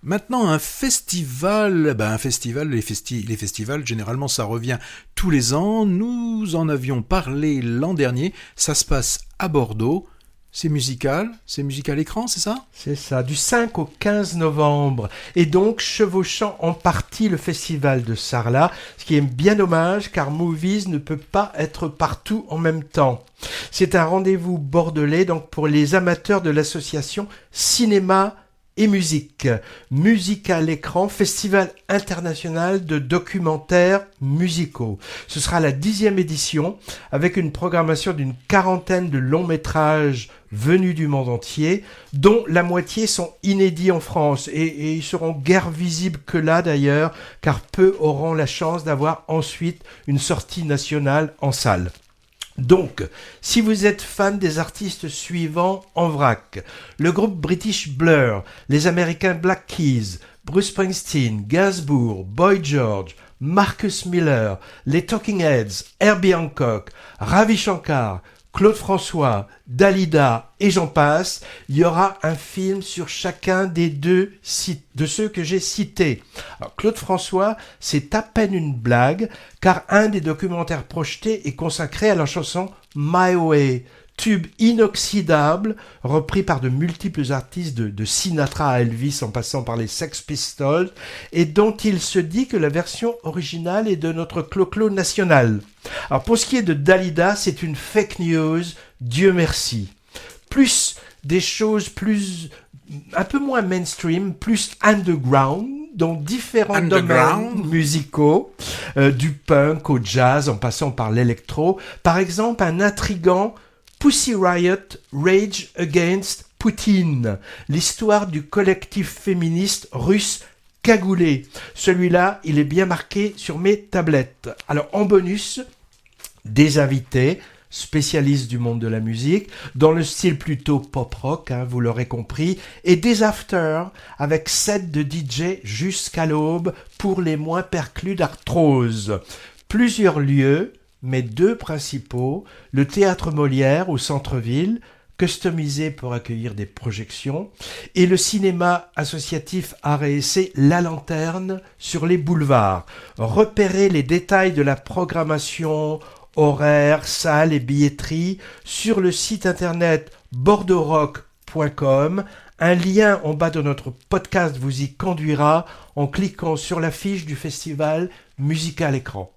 Maintenant, un festival, les festivals, généralement, ça revient tous les ans. Nous en avions parlé l'an dernier. Ça se passe à Bordeaux. C'est musical écran, c'est ça? C'est ça, du 5 au 15 novembre. Et donc, chevauchant en partie le festival de Sarlat, ce qui est bien dommage car Movies ne peut pas être partout en même temps. C'est un rendez-vous bordelais donc pour les amateurs de l'association Cinéma et musique. Musique à l'écran, festival international de documentaires musicaux. Ce sera la 10e édition avec une programmation d'une 40aine de longs métrages venus du monde entier, dont la moitié sont inédits en France et ils seront guère visibles que là d'ailleurs, car peu auront la chance d'avoir ensuite une sortie nationale en salle. Donc, si vous êtes fan des artistes suivants en vrac, le groupe British Blur, les Américains Black Keys, Bruce Springsteen, Gainsbourg, Boy George, Marcus Miller, les Talking Heads, Herbie Hancock, Ravi Shankar, Claude François, Dalida et j'en passe, il y aura un film sur chacun des de ceux que j'ai cités. Alors, Claude François, c'est à peine une blague, car un des documentaires projetés est consacré à la chanson My Way, tube inoxydable, repris par de multiples artistes de Sinatra à Elvis en passant par les Sex Pistols, et dont il se dit que la version originale est de notre clo-clo national. Alors pour ce qui est de Dalida, c'est une fake news, Dieu merci. Plus des choses un peu moins mainstream, plus underground, dans différents domaines musicaux, du punk au jazz en passant par l'électro. Par exemple, un intrigant Pussy Riot Rage Against Poutine, l'histoire du collectif féministe russe cagoulé. Celui-là, il est bien marqué sur mes tablettes. Alors en bonus, des invités spécialistes du monde de la musique, dans le style plutôt pop-rock, vous l'aurez compris, et des afters avec sets de DJ jusqu'à l'aube pour les moins perclus d'arthrose. Plusieurs lieux, mais 2 principaux, le Théâtre Molière au centre-ville, customisé pour accueillir des projections, et le cinéma associatif art et essai La Lanterne sur les boulevards. Repérez les détails de la programmation, horaires, salles et billetterie sur le site internet bordeauxrock.com. Un lien en bas de notre podcast vous y conduira en cliquant sur la fiche du festival Musique à l'écran.